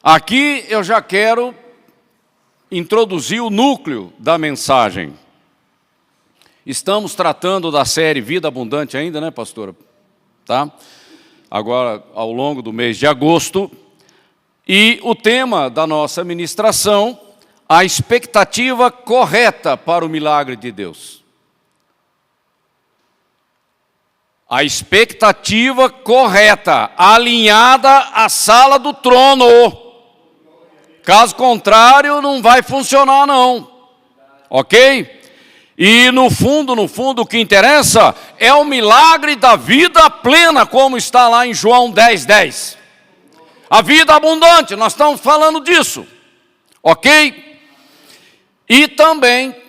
Aqui eu já quero introduzir o núcleo da mensagem. Estamos tratando da série Vida Abundante ainda, né, pastora? Tá? Agora, ao longo do mês de agosto. E o tema da nossa ministração, a expectativa correta para o milagre de Deus. A expectativa correta, alinhada à sala do trono. Caso contrário, não vai funcionar não. Ok? E no fundo, o que interessa é o milagre da vida plena, como está lá em João 10:10. A vida abundante, nós estamos falando disso. Ok? E também,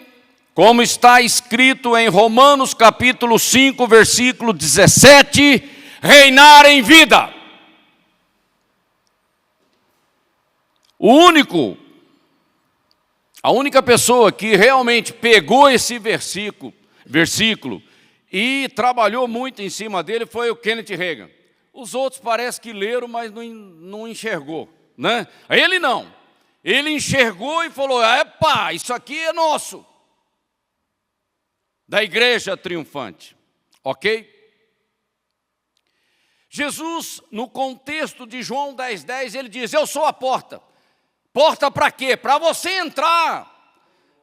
como está escrito em Romanos capítulo 5, versículo 17, reinar em vida. A única pessoa que realmente pegou esse versículo e trabalhou muito em cima dele foi o Kenneth Hagin. Os outros parece que leram, mas não enxergou, né? Ele não. Ele enxergou e falou, epa, isso aqui é nosso. Da igreja triunfante, ok? Jesus, no contexto de João 10:10, ele diz, eu sou a porta. Porta para quê? Para você entrar.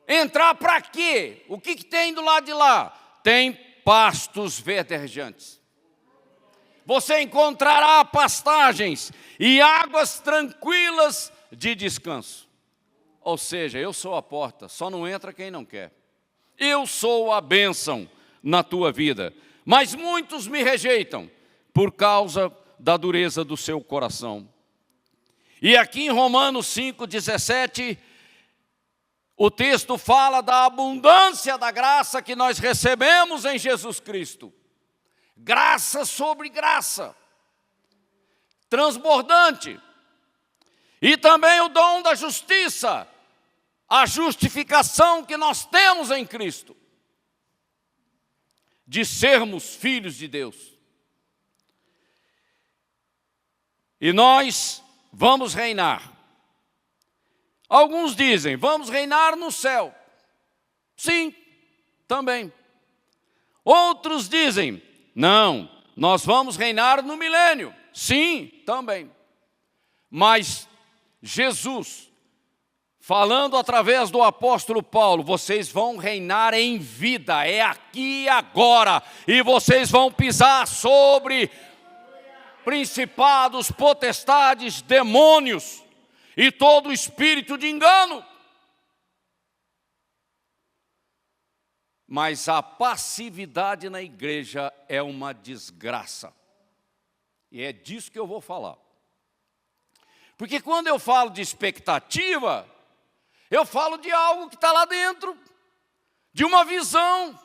Entrar para quê? O que tem do lado de lá? Tem pastos verdejantes. Você encontrará pastagens e águas tranquilas de descanso. Ou seja, eu sou a porta, só não entra quem não quer. Eu sou a bênção na tua vida. Mas muitos me rejeitam por causa da dureza do seu coração. E aqui em Romanos 5:17, o texto fala da abundância da graça que nós recebemos em Jesus Cristo. Graça sobre graça, transbordante. E também o dom da justiça, a justificação que nós temos em Cristo, de sermos filhos de Deus. E nós vamos reinar. Alguns dizem, vamos reinar no céu. Sim, também. Outros dizem, não, nós vamos reinar no milênio. Sim, também. Mas Jesus, falando através do apóstolo Paulo, vocês vão reinar em vida, é aqui e agora. E vocês vão pisar sobre principados, potestades, demônios e todo espírito de engano. Mas a passividade na igreja é uma desgraça. E é disso que eu vou falar. Porque quando eu falo de expectativa, eu falo de algo que está lá dentro, de uma visão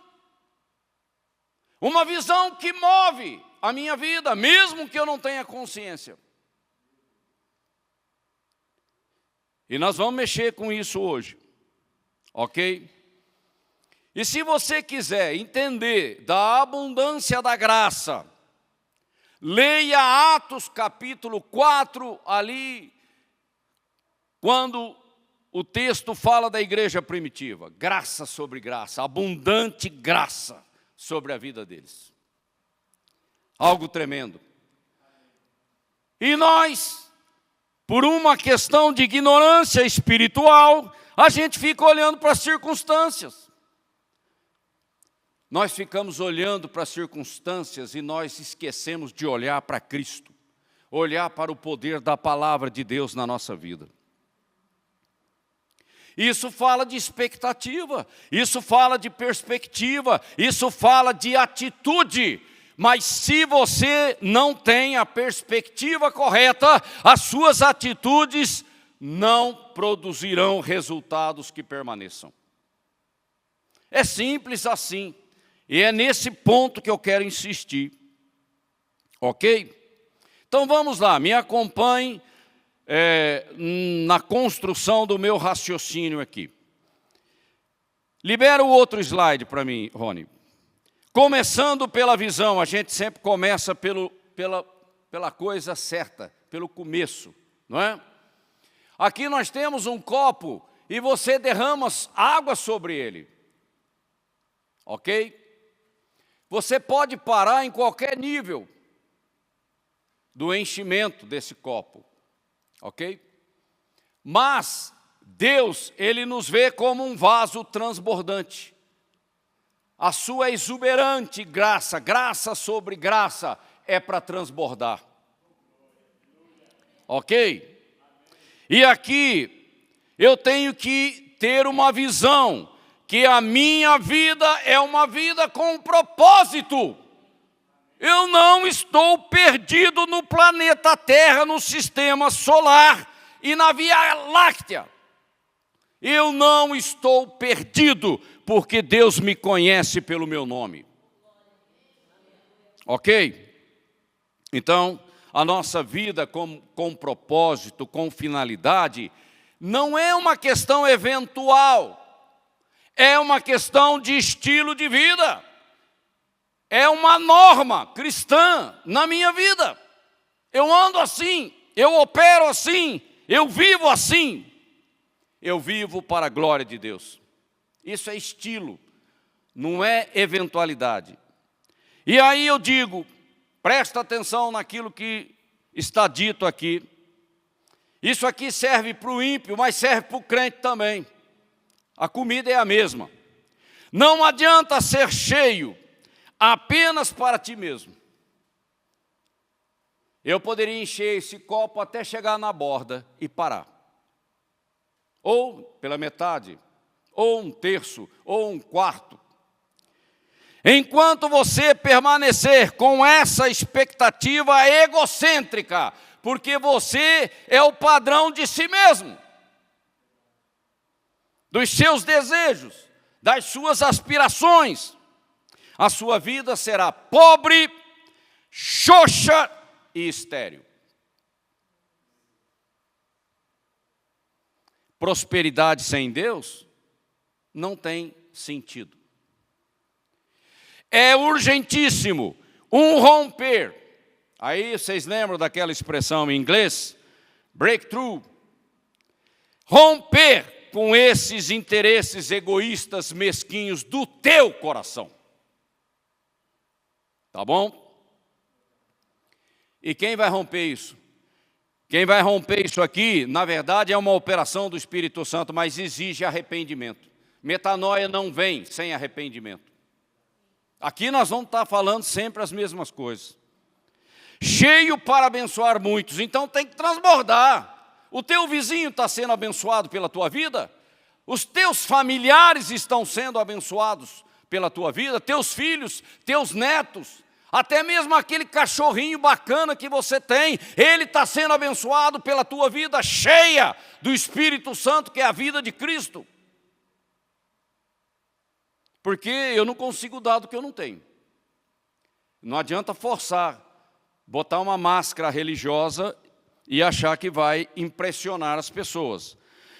que move a minha vida, mesmo que eu não tenha consciência. E nós vamos mexer com isso hoje, ok? E se você quiser entender da abundância da graça, leia Atos capítulo 4, ali, quando o texto fala da igreja primitiva. Graça sobre graça, abundante graça sobre a vida deles. Algo tremendo. E nós, por uma questão de ignorância espiritual, a gente fica olhando para as circunstâncias. Nós ficamos olhando para as circunstâncias e nós esquecemos de olhar para Cristo, olhar para o poder da palavra de Deus na nossa vida. Isso fala de expectativa, isso fala de perspectiva, isso fala de atitude. Mas se você não tem a perspectiva correta, as suas atitudes não produzirão resultados que permaneçam. É simples assim. E é nesse ponto que eu quero insistir. Ok? Então vamos lá, me acompanhe na construção do meu raciocínio aqui. Libera o outro slide para mim, Rony. Começando pela visão, a gente sempre começa pela coisa certa, pelo começo, não é? Aqui nós temos um copo e você derrama água sobre ele. Ok? Você pode parar em qualquer nível do enchimento desse copo. Ok? Mas Deus, Ele nos vê como um vaso transbordante. A sua exuberante graça, graça sobre graça, é para transbordar. Ok? E aqui eu tenho que ter uma visão que a minha vida é uma vida com um propósito. Eu não estou perdido no planeta Terra, no sistema solar e na Via Láctea. Eu não estou perdido, porque Deus me conhece pelo meu nome. Ok? Então, a nossa vida com propósito, com finalidade, não é uma questão eventual, é uma questão de estilo de vida. É uma norma cristã na minha vida. Eu ando assim, eu opero assim, eu vivo assim. Eu vivo para a glória de Deus. Isso é estilo, não é eventualidade. E aí eu digo, presta atenção naquilo que está dito aqui. Isso aqui serve para o ímpio, mas serve para o crente também. A comida é a mesma. Não adianta ser cheio apenas para ti mesmo. Eu poderia encher esse copo até chegar na borda e parar. Ou pela metade, ou um terço, ou um quarto. Enquanto você permanecer com essa expectativa egocêntrica, porque você é o padrão de si mesmo, dos seus desejos, das suas aspirações, a sua vida será pobre, xoxa e estéril. Prosperidade sem Deus não tem sentido. É urgentíssimo um romper. Aí vocês lembram daquela expressão em inglês? Breakthrough. Romper com esses interesses egoístas mesquinhos do teu coração. Tá bom? E quem vai romper isso? Quem vai romper isso aqui, na verdade, é uma operação do Espírito Santo, mas exige arrependimento. Metanoia não vem sem arrependimento. Aqui nós vamos estar falando sempre as mesmas coisas. Cheio para abençoar muitos, então tem que transbordar. O teu vizinho está sendo abençoado pela tua vida? Os teus familiares estão sendo abençoados pela tua vida? Teus filhos, teus netos? Até mesmo aquele cachorrinho bacana que você tem, ele está sendo abençoado pela tua vida cheia do Espírito Santo, que é a vida de Cristo. Porque eu não consigo dar do que eu não tenho. Não adianta forçar, botar uma máscara religiosa e achar que vai impressionar as pessoas.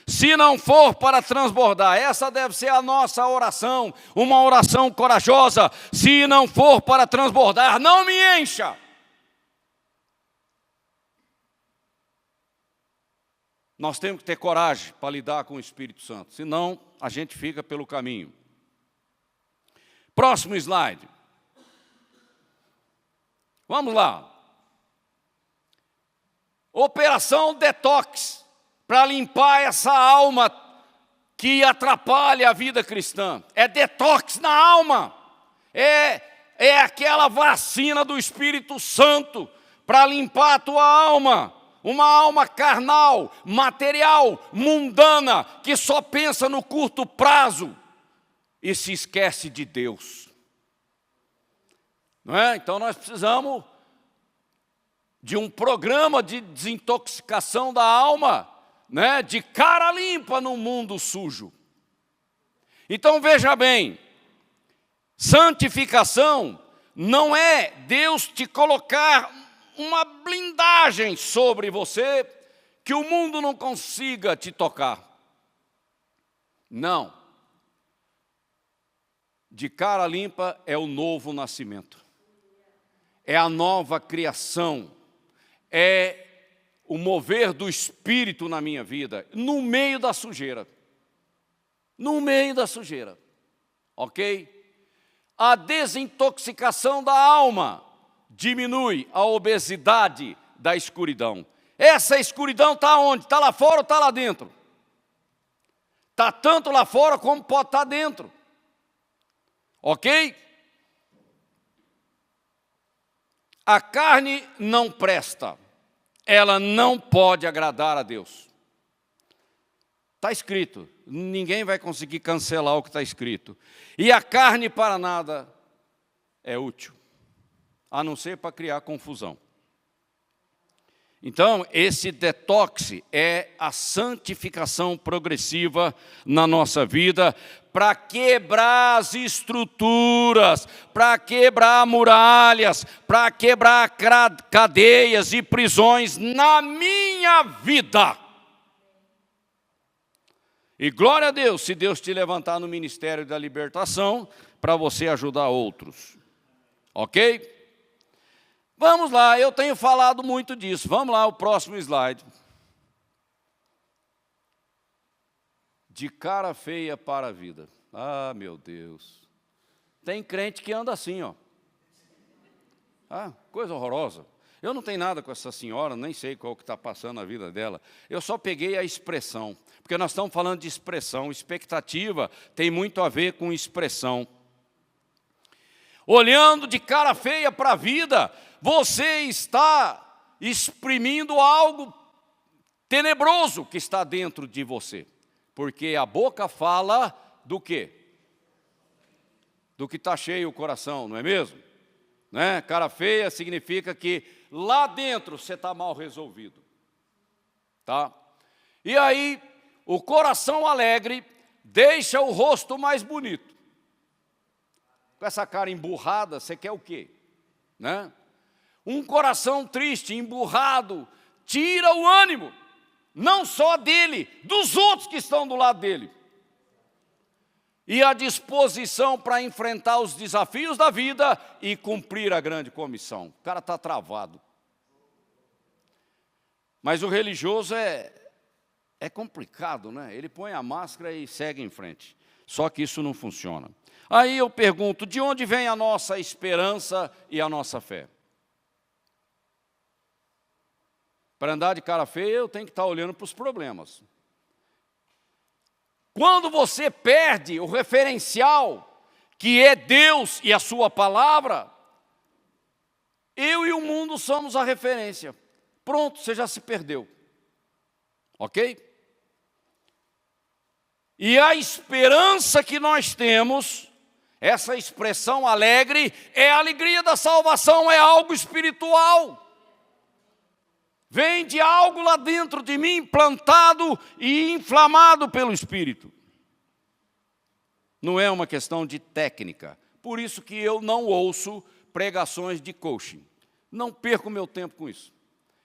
Se não for para transbordar, essa deve ser a nossa oração, uma oração corajosa. Se não for para transbordar, não me encha. Nós temos que ter coragem para lidar com o Espírito Santo, senão a gente fica pelo caminho. Próximo slide. Vamos lá. Operação detox. Para limpar essa alma que atrapalha a vida cristã. É detox na alma. É aquela vacina do Espírito Santo para limpar a tua alma. Uma alma carnal, material, mundana, que só pensa no curto prazo e se esquece de Deus. Não é? Então nós precisamos de um programa de desintoxicação da alma, né, de cara limpa no mundo sujo. Então veja bem, santificação não é Deus te colocar uma blindagem sobre você que o mundo não consiga te tocar. Não. De cara limpa é o novo nascimento. É a nova criação. É o mover do Espírito na minha vida no meio da sujeira. No meio da sujeira. Ok? A desintoxicação da alma diminui a obesidade da escuridão. Essa escuridão está onde? Está lá fora ou está lá dentro? Está tanto lá fora como pode estar dentro. Ok? A carne não presta. Ela não pode agradar a Deus. Está escrito. Ninguém vai conseguir cancelar o que está escrito. E a carne para nada é útil, a não ser para criar confusão. Então, esse detox é a santificação progressiva na nossa vida, para quebrar as estruturas, para quebrar muralhas, para quebrar cadeias e prisões na minha vida. E glória a Deus, se Deus te levantar no ministério da libertação, para você ajudar outros. Ok? Vamos lá, eu tenho falado muito disso. Vamos lá, o próximo slide. De cara feia para a vida. Ah, meu Deus. Tem crente que anda assim, ó. Ah, coisa horrorosa. Eu não tenho nada com essa senhora, nem sei qual que está passando na vida dela. Eu só peguei a expressão, porque nós estamos falando de expressão. Expectativa tem muito a ver com expressão. Olhando de cara feia para a vida, você está exprimindo algo tenebroso que está dentro de você. Porque a boca fala do quê? Do que está cheio o coração, não é mesmo? Né? Cara feia significa que lá dentro você está mal resolvido. Tá? E aí, o coração alegre deixa o rosto mais bonito. Com essa cara emburrada, você quer o quê? Né? Um coração triste, emburrado, tira o ânimo, não só dele, dos outros que estão do lado dele. E a disposição para enfrentar os desafios da vida e cumprir a grande comissão. O cara está travado. Mas o religioso é complicado, né? Ele põe a máscara e segue em frente. Só que isso não funciona. Aí eu pergunto, de onde vem a nossa esperança e a nossa fé? Para andar de cara feia, eu tenho que estar olhando para os problemas. Quando você perde o referencial, que é Deus e a sua palavra, eu e o mundo somos a referência. Pronto, você já se perdeu. Ok? E a esperança que nós temos, essa expressão alegre, é a alegria da salvação, é algo espiritual. Vem de algo lá dentro de mim, plantado e inflamado pelo Espírito. Não é uma questão de técnica. Por isso que eu não ouço pregações de coaching. Não perco meu tempo com isso.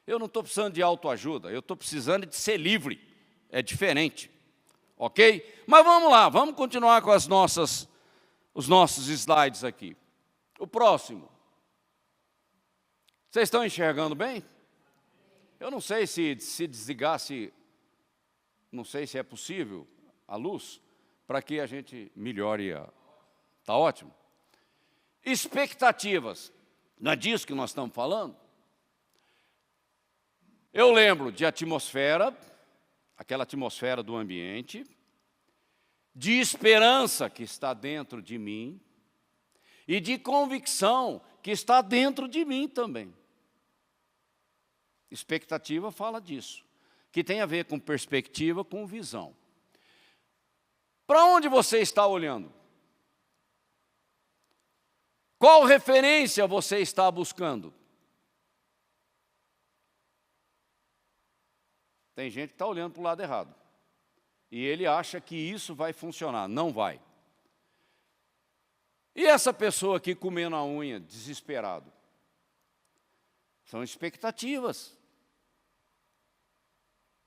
Eu não estou precisando de autoajuda, eu estou precisando de ser livre. É diferente. Ok? Mas vamos lá, vamos continuar com os nossos slides aqui. O próximo. Vocês estão enxergando bem? Eu não sei se desligasse, não sei se é possível, a luz, para que a gente melhore a... Está ótimo? Expectativas. Não é disso que nós estamos falando? Eu lembro de atmosfera, aquela atmosfera do ambiente, de esperança que está dentro de mim e de convicção que está dentro de mim também. Expectativa fala disso, que tem a ver com perspectiva, com visão. Para onde você está olhando? Qual referência você está buscando? Tem gente que está olhando para o lado errado. E ele acha que isso vai funcionar. Não vai. E essa pessoa aqui comendo a unha, desesperado? São expectativas.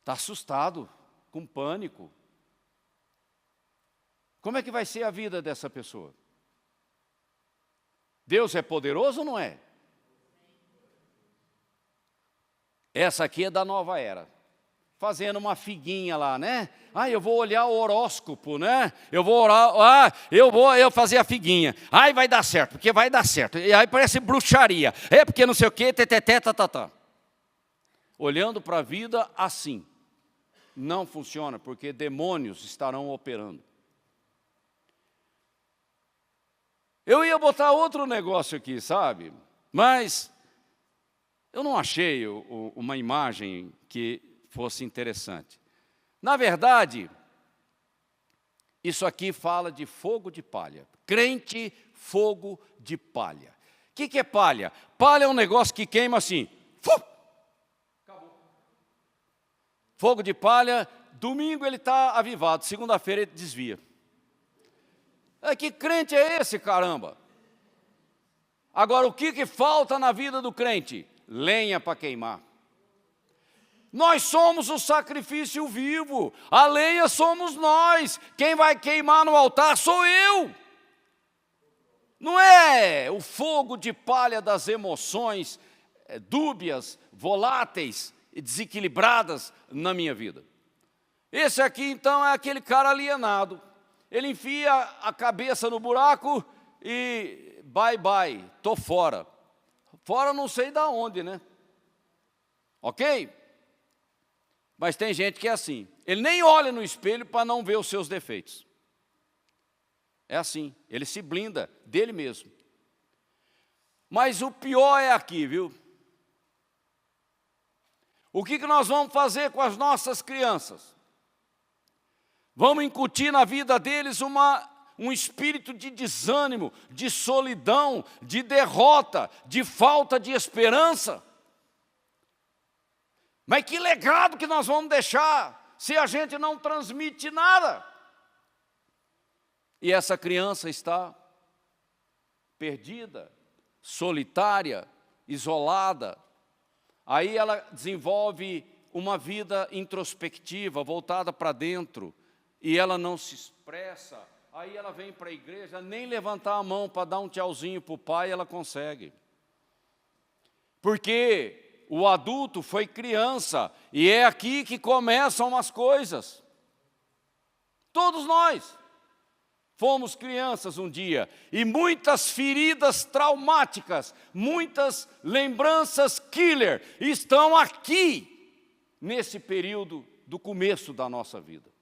Está assustado, com pânico. Como é que vai ser a vida dessa pessoa? Deus é poderoso ou não é? Essa aqui é da nova era. Fazendo uma figuinha lá, né? Eu vou olhar o horóscopo, né? Eu vou orar, eu fazer a figuinha. Vai dar certo, porque vai dar certo. E aí parece bruxaria. Porque não sei o quê, tá. Olhando para a vida assim. Não funciona, porque demônios estarão operando. Eu ia botar outro negócio aqui, sabe? Mas eu não achei uma imagem que fosse interessante. Na verdade, isso aqui fala de fogo de palha. Crente, fogo de palha. O que é palha? Palha é um negócio que queima assim. Acabou. Fogo de palha, domingo ele está avivado, segunda-feira ele desvia. Que crente é esse, caramba? Agora, o que falta na vida do crente? Lenha para queimar. Nós somos o sacrifício vivo, a lenha somos nós. Quem vai queimar no altar sou eu. Não é o fogo de palha das emoções dúbias, voláteis e desequilibradas na minha vida. Esse aqui, então, é aquele cara alienado. Ele enfia a cabeça no buraco e bye, tô fora. Fora não sei da onde, né? Ok? Mas tem gente que é assim. Ele nem olha no espelho para não ver os seus defeitos. É assim, ele se blinda dele mesmo. Mas o pior é aqui, viu? O que nós vamos fazer com as nossas crianças? Vamos incutir na vida deles um espírito de desânimo, de solidão, de derrota, de falta de esperança. Mas que legado que nós vamos deixar se a gente não transmite nada? E essa criança está perdida, solitária, isolada. Aí ela desenvolve uma vida introspectiva, voltada para dentro, e ela não se expressa. Aí ela vem para a igreja, nem levantar a mão para dar um tchauzinho para o pai, ela consegue. Porque o adulto foi criança, e é aqui que começam as coisas. Todos nós fomos crianças um dia, e muitas feridas traumáticas, muitas lembranças killer estão aqui, nesse período do começo da nossa vida.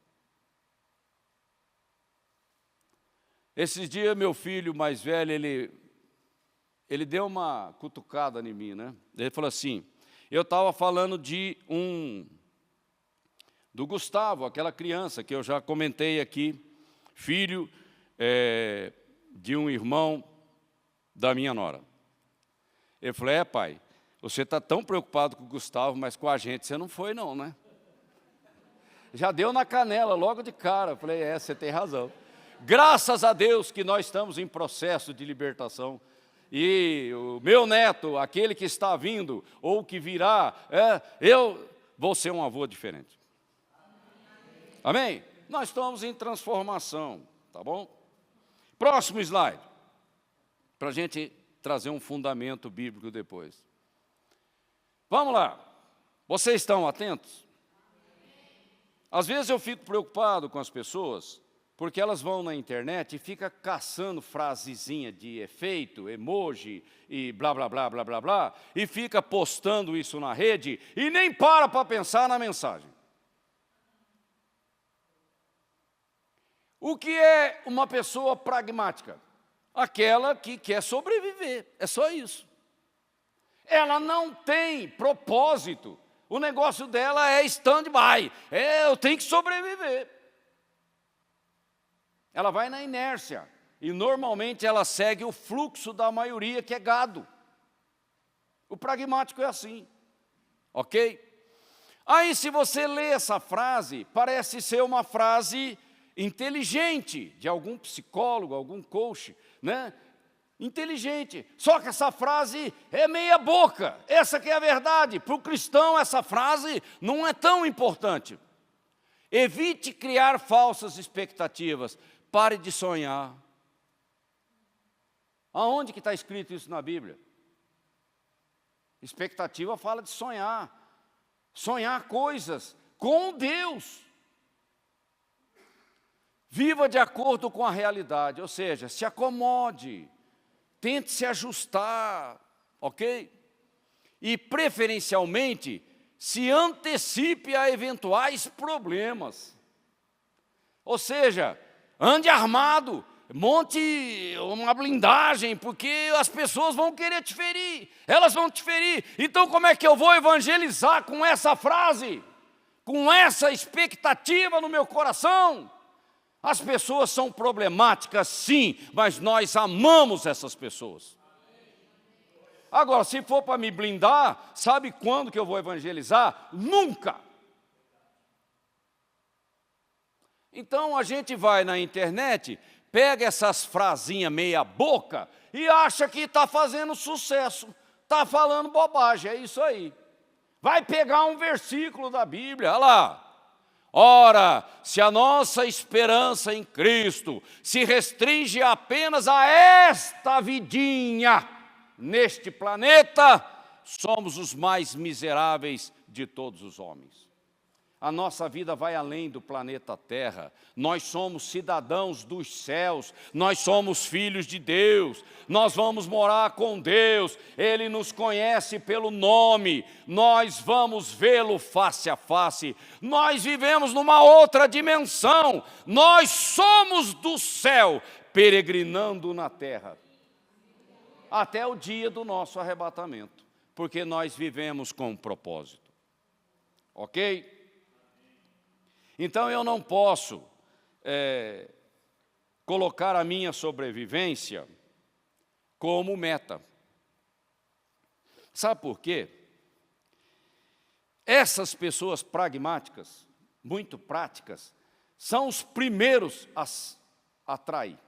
Esses dias, meu filho mais velho, ele deu uma cutucada em mim, né? Ele falou assim, eu estava falando do Gustavo, aquela criança que eu já comentei aqui, filho de um irmão da minha nora. Ele falou, pai, você está tão preocupado com o Gustavo, mas com a gente você não foi não, né? Já deu na canela, logo de cara. Eu falei, você tem razão. Graças a Deus que nós estamos em processo de libertação. E o meu neto, aquele que está vindo, ou que virá, eu vou ser um avô diferente. Amém? Nós estamos em transformação, tá bom? Próximo slide, para a gente trazer um fundamento bíblico depois. Vamos lá, vocês estão atentos? Às vezes eu fico preocupado com as pessoas, porque elas vão na internet e ficam caçando frasezinha de efeito, emoji e blá, blá, blá, blá, blá, blá, e fica postando isso na rede e nem para pensar na mensagem. O que é uma pessoa pragmática? Aquela que quer sobreviver, é só isso. Ela não tem propósito, o negócio dela é stand-by, eu tenho que sobreviver. Ela vai na inércia, e normalmente ela segue o fluxo da maioria, que é gado. O pragmático é assim, ok? Aí se você lê essa frase, parece ser uma frase inteligente, de algum psicólogo, algum coach, né? Inteligente, só que essa frase é meia boca, essa que é a verdade. Para o cristão essa frase não é tão importante. Evite criar falsas expectativas, pare de sonhar. Aonde que está escrito isso na Bíblia? Expectativa fala de sonhar. sonhar coisas com Deus. Viva de acordo com a realidade, ou seja, se acomode, tente se ajustar, ok? E preferencialmente, se antecipe a eventuais problemas. Ou seja, ande armado, monte uma blindagem, porque as pessoas vão querer te ferir, elas vão te ferir. Então como é que eu vou evangelizar com essa frase? Com essa expectativa no meu coração? As pessoas são problemáticas, sim, mas nós amamos essas pessoas. Agora, se for para me blindar, sabe quando que eu vou evangelizar? Nunca! Então a gente vai na internet, pega essas frasinhas meia boca e acha que está fazendo sucesso, está falando bobagem, é isso aí. Vai pegar um versículo da Bíblia, olha lá. Ora, se a nossa esperança em Cristo se restringe apenas a esta vidinha neste planeta, somos os mais miseráveis de todos os homens. A nossa vida vai além do planeta Terra. Nós somos cidadãos dos céus, nós somos filhos de Deus, nós vamos morar com Deus, Ele nos conhece pelo nome, nós vamos vê-lo face a face, nós vivemos numa outra dimensão, nós somos do céu, peregrinando na terra, até o dia do nosso arrebatamento, porque nós vivemos com um propósito, ok? Então eu não posso colocar a minha sobrevivência como meta. Sabe por quê? Essas pessoas pragmáticas, muito práticas, são os primeiros a atrair.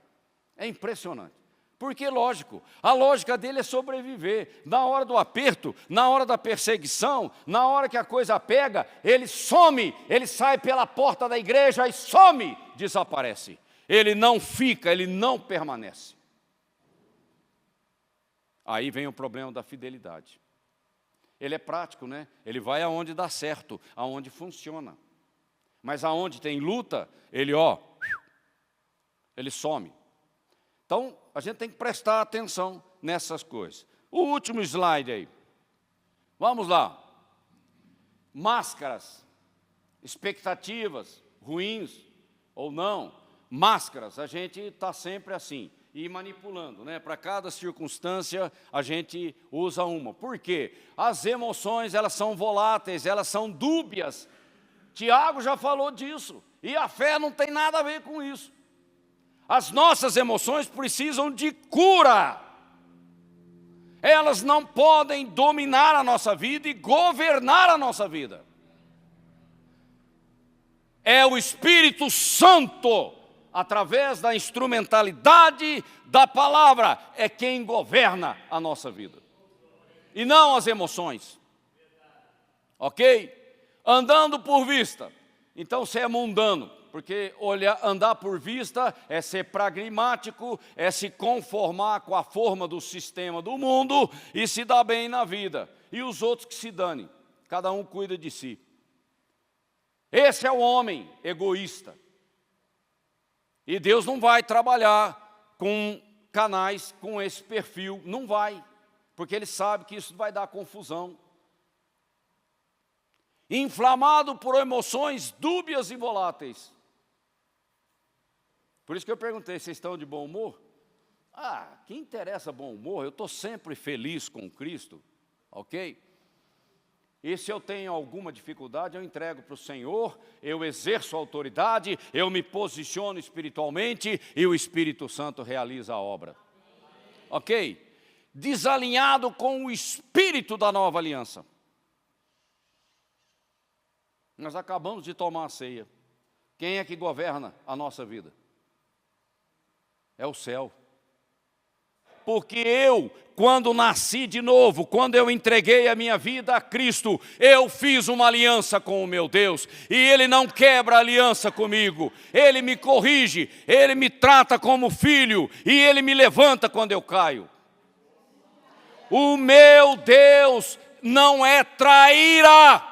É impressionante. Porque, lógico, a lógica dele é sobreviver. Na hora do aperto, na hora da perseguição, na hora que a coisa pega, ele some, ele sai pela porta da igreja e some, desaparece. Ele não fica, ele não permanece. Aí vem o problema da fidelidade. Ele é prático, né? Ele vai aonde dá certo, aonde funciona. Mas aonde tem luta, ele some. Então, a gente tem que prestar atenção nessas coisas. O último slide aí. Vamos lá. Máscaras, expectativas ruins ou não. Máscaras, a gente está sempre assim, e manipulando, né? Para cada circunstância, a gente usa uma. Por quê? As emoções, elas são voláteis, elas são dúbias. Tiago já falou disso. E a fé não tem nada a ver com isso. As nossas emoções precisam de cura. Elas não podem dominar a nossa vida e governar a nossa vida. É o Espírito Santo, através da instrumentalidade da palavra, é quem governa a nossa vida. E não as emoções. Ok? Andando por vista. Então você é mundano. Porque andar por vista é ser pragmático, é se conformar com a forma do sistema do mundo e se dar bem na vida. E os outros que se danem, cada um cuida de si. Esse é o homem egoísta. E Deus não vai trabalhar com canais com esse perfil, não vai, porque Ele sabe que isso vai dar confusão. Inflamado por emoções dúbias e voláteis. Por isso que eu perguntei, vocês estão de bom humor? Que interessa bom humor? Eu estou sempre feliz com Cristo, ok? E se eu tenho alguma dificuldade, eu entrego para o Senhor, eu exerço autoridade, eu me posiciono espiritualmente e o Espírito Santo realiza a obra. Ok? Desalinhado com o Espírito da nova aliança. Nós acabamos de tomar a ceia. Quem é que governa a nossa vida? É o céu. Porque eu, quando nasci de novo, quando eu entreguei a minha vida a Cristo, eu fiz uma aliança com o meu Deus, e Ele não quebra aliança comigo, Ele me corrige, Ele me trata como filho, e Ele me levanta quando eu caio. O meu Deus não é traíra,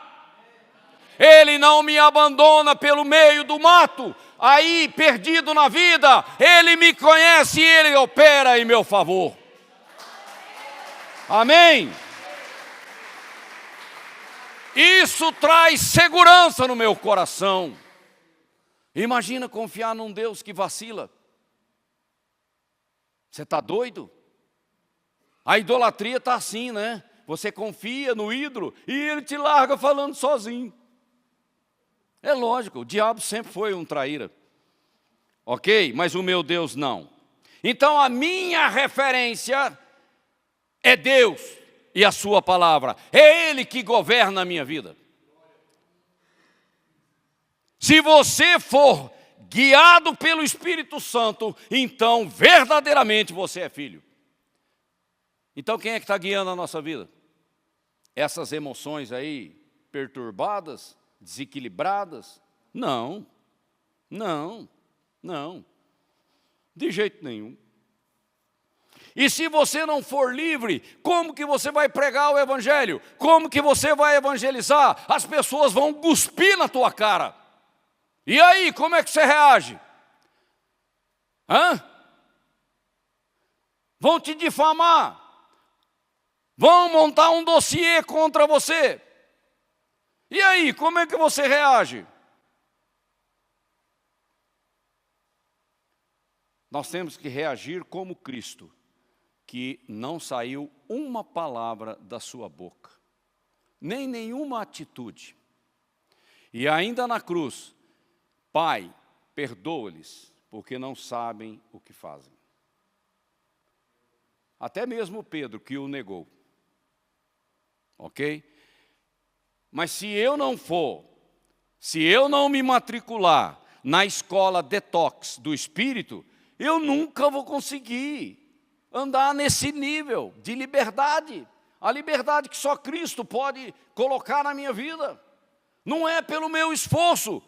Ele não me abandona pelo meio do mato, aí perdido na vida. Ele me conhece e Ele opera em meu favor. Amém? Isso traz segurança no meu coração. Imagina confiar num Deus que vacila. Você está doido? A idolatria está assim, né? Você confia no ídolo e ele te larga falando sozinho. É lógico, o diabo sempre foi um traíra. Ok? Mas o meu Deus não. Então a minha referência é Deus e a sua palavra. É Ele que governa a minha vida. Se você for guiado pelo Espírito Santo, então verdadeiramente você é filho. Então quem é que está guiando a nossa vida? Essas emoções aí perturbadas, desequilibradas? Não, não, não, de jeito nenhum. E se você não for livre, como que você vai pregar o evangelho? Como que você vai evangelizar? As pessoas vão cuspir na tua cara. E aí, como é que você reage? Vão te difamar. Vão montar um dossiê contra você. E aí, como é que você reage? Nós temos que reagir como Cristo, que não saiu uma palavra da sua boca, nem nenhuma atitude. E ainda na cruz, Pai, perdoa-lhes, porque não sabem o que fazem. Até mesmo Pedro, que o negou. Ok? Mas se eu não for, se eu não me matricular na escola detox do Espírito, eu nunca vou conseguir andar nesse nível de liberdade. A liberdade que só Cristo pode colocar na minha vida. Não é pelo meu esforço.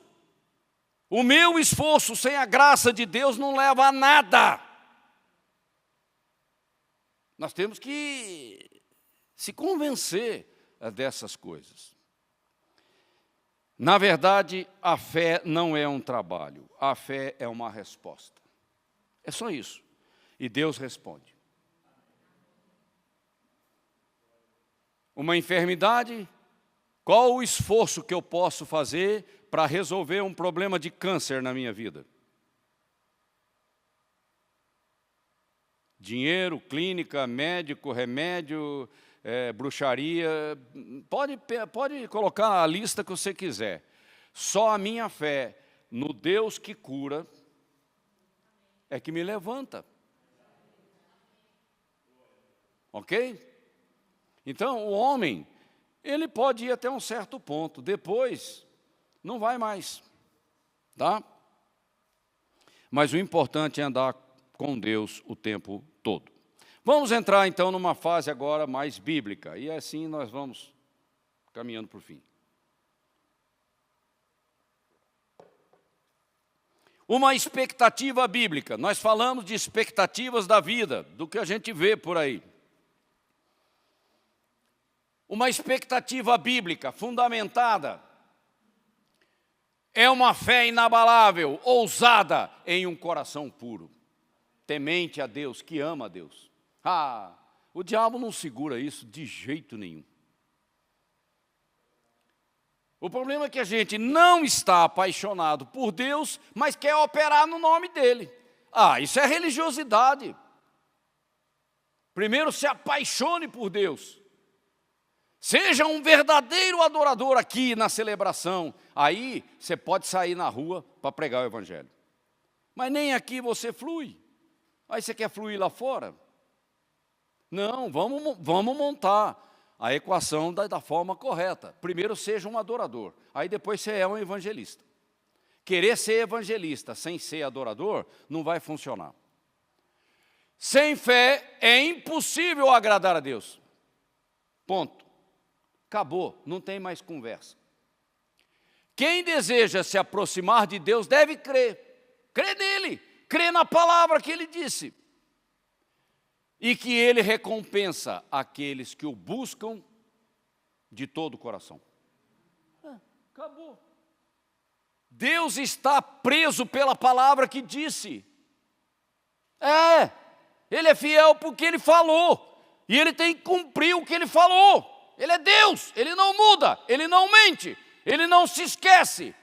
O meu esforço sem a graça de Deus não leva a nada. Nós temos que se convencer dessas coisas. Na verdade, a fé não é um trabalho, a fé é uma resposta. É só isso. E Deus responde. Uma enfermidade, qual o esforço que eu posso fazer para resolver um problema de câncer na minha vida? Dinheiro, clínica, médico, remédio, bruxaria, pode colocar a lista que você quiser. Só a minha fé no Deus que cura é que me levanta. Ok? Então, o homem, ele pode ir até um certo ponto, depois não vai mais, tá? Mas o importante é andar com Deus o tempo todo. Vamos entrar então numa fase agora mais bíblica, e assim nós vamos caminhando para o fim. Uma expectativa bíblica. Nós falamos de expectativas da vida, do que a gente vê por aí. Uma expectativa bíblica fundamentada é uma fé inabalável, ousada em um coração puro, temente a Deus, que ama a Deus. O diabo não segura isso de jeito nenhum. O problema é que a gente não está apaixonado por Deus, mas quer operar no nome dele. Isso é religiosidade. Primeiro se apaixone por Deus. Seja um verdadeiro adorador aqui na celebração. Aí você pode sair na rua para pregar o evangelho. Mas nem aqui você flui. Aí você quer fluir lá fora? Não, vamos montar a equação da forma correta. Primeiro seja um adorador, aí depois você é um evangelista. Querer ser evangelista sem ser adorador não vai funcionar. Sem fé é impossível agradar a Deus. Ponto. Acabou, não tem mais conversa. Quem deseja se aproximar de Deus deve crer. Crer nele, crer na palavra que ele disse. E que ele recompensa aqueles que o buscam de todo o coração. Acabou. Deus está preso pela palavra que disse. Ele é fiel porque Ele falou. E Ele tem que cumprir o que Ele falou. Ele é Deus, Ele não muda, Ele não mente, Ele não se esquece.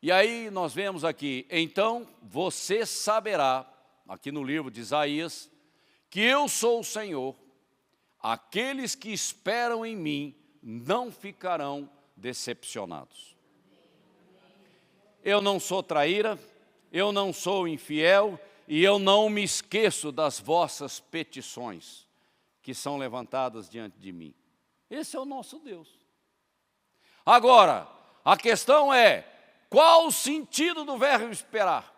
E aí nós vemos aqui, então você saberá, aqui no livro de Isaías, que eu sou o Senhor, aqueles que esperam em mim não ficarão decepcionados. Eu não sou traíra, eu não sou infiel, e eu não me esqueço das vossas petições, que são levantadas diante de mim. Esse é o nosso Deus. Agora, a questão é, qual o sentido do verbo esperar?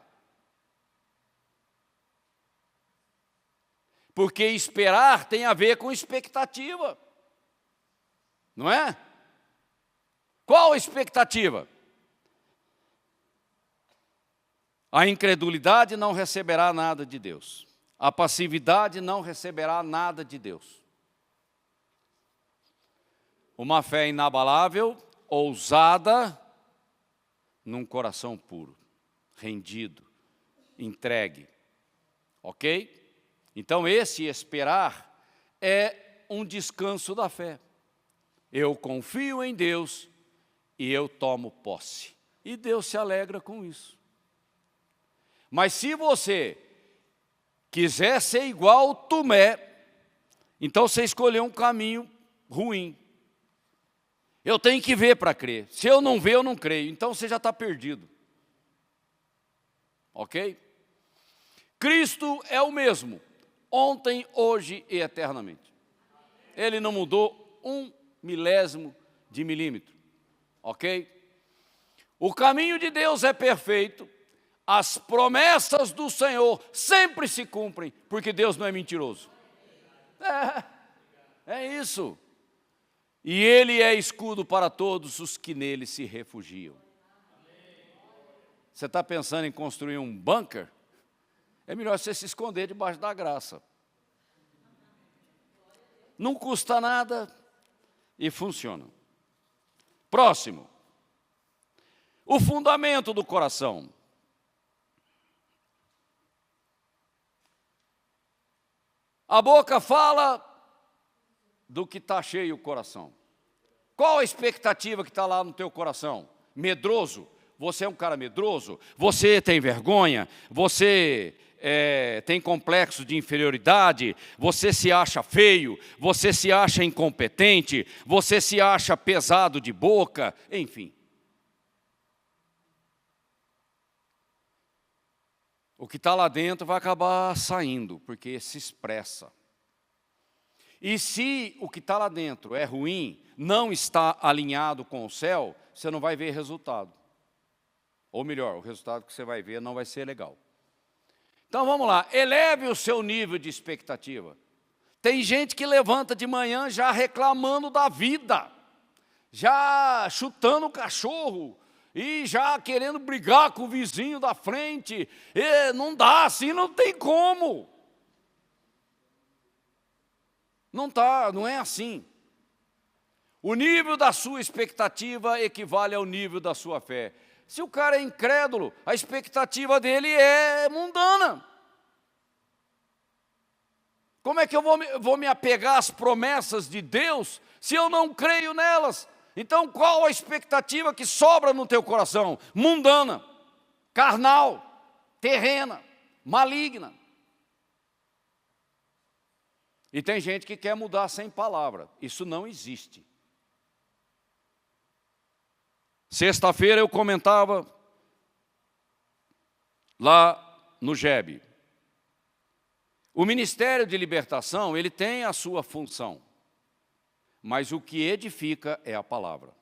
Porque esperar tem a ver com expectativa, não é? Qual a expectativa? A incredulidade não receberá nada de Deus. A passividade não receberá nada de Deus. Uma fé inabalável, ousada, num coração puro, rendido, entregue. Ok? Então esse esperar é um descanso da fé. Eu confio em Deus e eu tomo posse. E Deus se alegra com isso. Mas se você quiser ser igual Tomé, então você escolheu um caminho ruim. Eu tenho que ver para crer. Se eu não ver, eu não creio. Então você já está perdido. Ok? Cristo é o mesmo, ontem, hoje e eternamente. Ele não mudou 1/1000 de milímetro. Ok? O caminho de Deus é perfeito. As promessas do Senhor sempre se cumprem, porque Deus não é mentiroso. É isso. E Ele é escudo para todos os que nele se refugiam. Você está pensando em construir um bunker? É melhor você se esconder debaixo da graça. Não custa nada e funciona. Próximo. O fundamento do coração. A boca fala do que está cheio o coração. Qual a expectativa que está lá no teu coração? Medroso? Você é um cara medroso? Você tem vergonha? Você tem complexo de inferioridade? Você se acha feio? Você se acha incompetente? Você se acha pesado de boca? Enfim. O que está lá dentro vai acabar saindo, porque se expressa. E se o que está lá dentro é ruim, não está alinhado com o céu, você não vai ver resultado. Ou melhor, o resultado que você vai ver não vai ser legal. Então vamos lá, eleve o seu nível de expectativa. Tem gente que levanta de manhã já reclamando da vida, já chutando o cachorro, e já querendo brigar com o vizinho da frente. Não dá, assim não tem como. Não é assim. O nível da sua expectativa equivale ao nível da sua fé. Se o cara é incrédulo, a expectativa dele é mundana. Como é que eu vou me apegar às promessas de Deus se eu não creio nelas? Então, qual a expectativa que sobra no teu coração? Mundana, carnal, terrena, maligna. E tem gente que quer mudar sem palavra. Isso não existe. Sexta-feira eu comentava lá no GEB. O Ministério de Libertação, ele tem a sua função. Mas o que edifica é a palavra.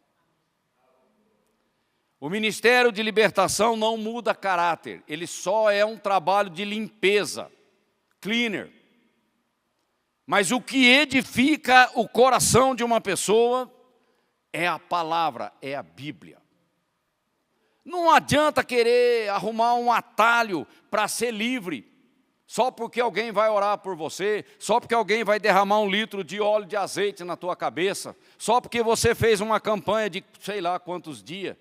O Ministério de Libertação não muda caráter, ele só é um trabalho de limpeza, cleaner. Mas o que edifica o coração de uma pessoa é a palavra, é a Bíblia. Não adianta querer arrumar um atalho para ser livre. só porque alguém vai orar por você, só porque alguém vai derramar 1 litro de óleo de azeite na tua cabeça, só porque você fez uma campanha de sei lá quantos dias.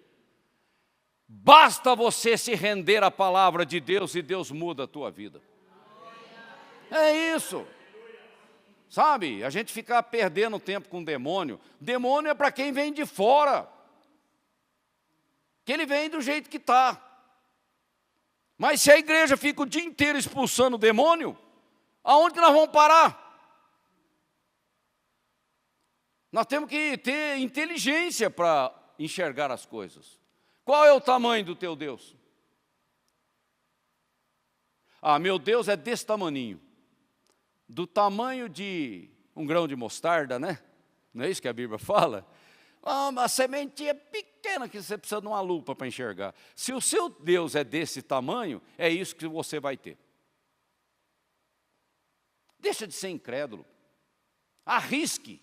Basta você se render à palavra de Deus e Deus muda a tua vida. É isso. Sabe, a gente ficar perdendo tempo com demônio. Demônio é para quem vem de fora. Que ele vem do jeito que está. Mas se a igreja fica o dia inteiro expulsando o demônio, aonde que nós vamos parar? Nós temos que ter inteligência para enxergar as coisas. Qual é o tamanho do teu Deus? Ah, meu Deus é desse tamaninho. Do tamanho de um grão de mostarda, né? Não é isso que a Bíblia fala? Ah, uma sementinha pequena que você precisa de uma lupa para enxergar. Se o seu Deus é desse tamanho, é isso que você vai ter. Deixa de ser incrédulo. Arrisque.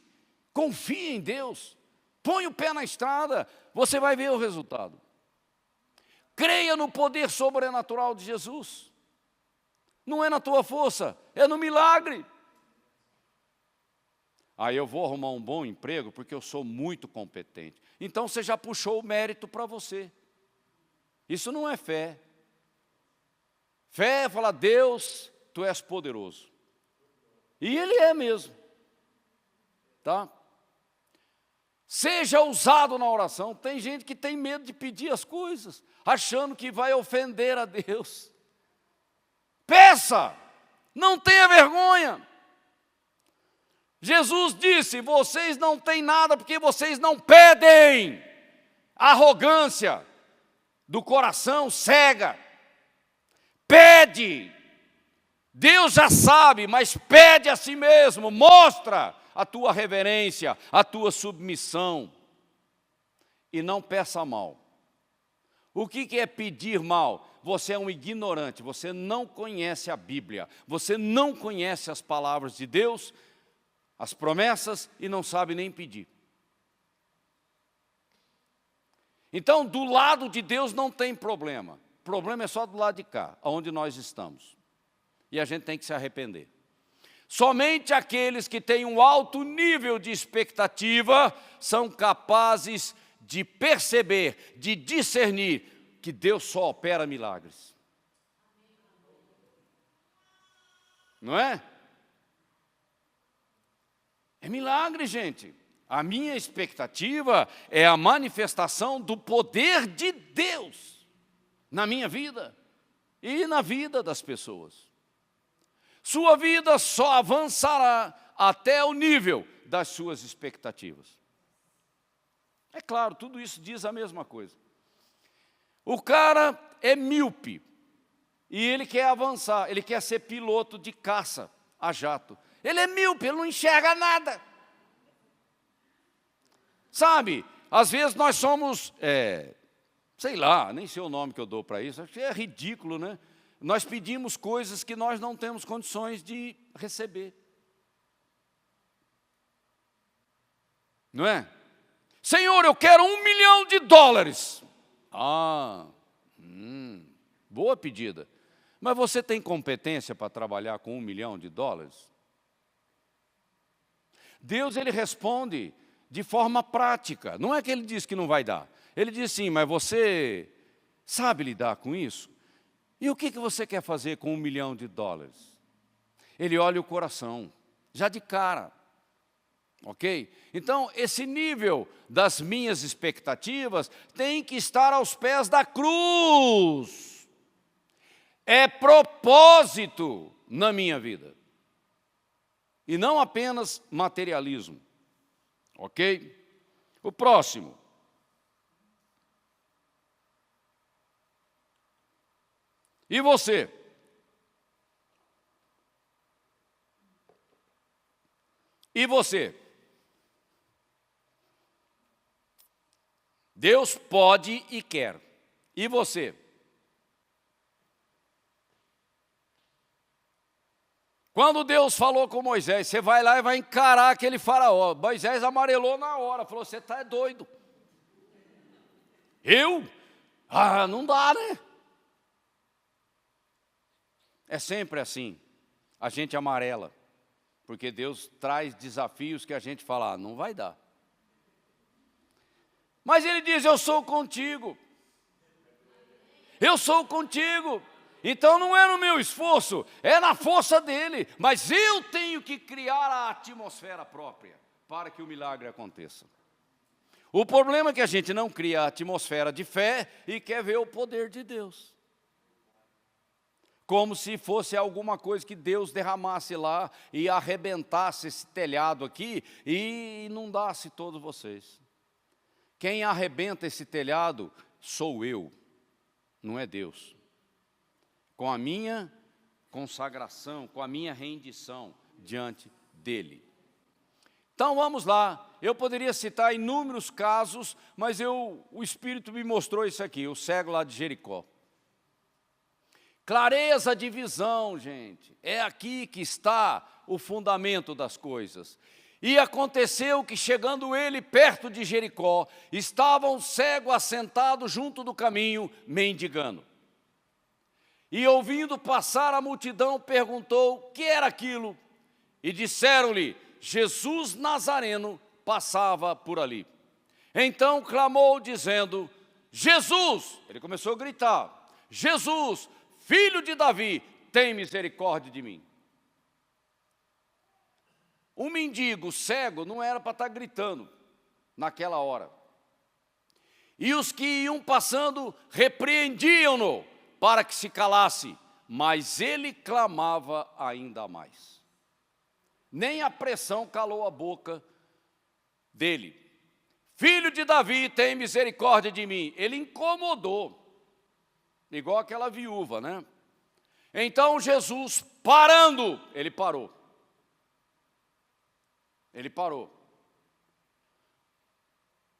Confie em Deus. Põe o pé na estrada. Você vai ver o resultado. Creia no poder sobrenatural de Jesus. Não é na tua força, é no milagre. Aí eu vou arrumar um bom emprego porque eu sou muito competente. Então você já puxou o mérito para você. Isso não é fé. Fé é falar, Deus, tu és poderoso. E Ele é mesmo. Tá? Seja ousado na oração. Tem gente que tem medo de pedir as coisas, achando que vai ofender a Deus. Peça, não tenha vergonha. Jesus disse, vocês não têm nada porque vocês não pedem. Arrogância do coração cega. Pede. Deus já sabe, mas pede a si mesmo. Mostra a tua reverência, a tua submissão. E não peça mal. O que é pedir mal? Você é um ignorante, você não conhece a Bíblia, você não conhece as palavras de Deus, as promessas e não sabe nem pedir. Então, do lado de Deus não tem problema. O problema é só do lado de cá, onde nós estamos. E a gente tem que se arrepender. Somente aqueles que têm um alto nível de expectativa são capazes de perceber, de discernir que Deus só opera milagres. Não é? É milagre, gente. A minha expectativa é a manifestação do poder de Deus na minha vida e na vida das pessoas. Sua vida só avançará até o nível das suas expectativas. É claro, tudo isso diz a mesma coisa. O cara é míope e ele quer avançar, ele quer ser piloto de caça a jato. Ele é míope, ele não enxerga nada. Sabe, às vezes nós somos, sei lá, nem sei o nome que eu dou para isso, acho que é ridículo, né? Nós pedimos coisas que nós não temos condições de receber. Não é? Senhor, eu quero $1 milhão. Boa pedida. Mas você tem competência para trabalhar com $1 milhão? Deus, ele responde de forma prática. Não é que ele diz que não vai dar. Ele diz sim, mas você sabe lidar com isso? E o que você quer fazer com $1 milhão? Ele olha o coração, já de cara. Ok? Então, esse nível das minhas expectativas tem que estar aos pés da cruz. É propósito na minha vida. E não apenas materialismo. Ok? O próximo. E você? E você? Deus pode e quer. E você? Quando Deus falou com Moisés, você vai lá e vai encarar aquele faraó. Moisés amarelou na hora, falou, você está doido. Eu? Ah, não dá, né? É sempre assim. A gente amarela, porque Deus traz desafios que a gente fala, não vai dar. Mas ele diz, eu sou contigo. Eu sou contigo. Então não é no meu esforço, é na força dele. Mas eu tenho que criar a atmosfera própria para que o milagre aconteça. O problema é que a gente não cria a atmosfera de fé e quer ver o poder de Deus. Como se fosse alguma coisa que Deus derramasse lá e arrebentasse esse telhado aqui e inundasse todos vocês. Quem arrebenta esse telhado sou eu, não é Deus. Com a minha consagração, com a minha rendição diante dele. Então vamos lá, eu poderia citar inúmeros casos, mas o Espírito me mostrou isso aqui, o cego lá de Jericó. Clareza de visão, gente, é aqui que está o fundamento das coisas. E aconteceu que, chegando ele perto de Jericó, estava um cego assentado junto do caminho, mendigando. E ouvindo passar a multidão, perguntou o que era aquilo. E disseram-lhe, Jesus Nazareno passava por ali. Então clamou dizendo, Jesus, ele começou a gritar, Jesus, Filho de Davi, tem misericórdia de mim. Um mendigo cego não era para estar gritando naquela hora. E os que iam passando repreendiam-no para que se calasse, mas ele clamava ainda mais. Nem a pressão calou a boca dele. Filho de Davi, tem misericórdia de mim. Ele incomodou. Igual aquela viúva, né? Então Jesus, parando, ele parou. Ele parou.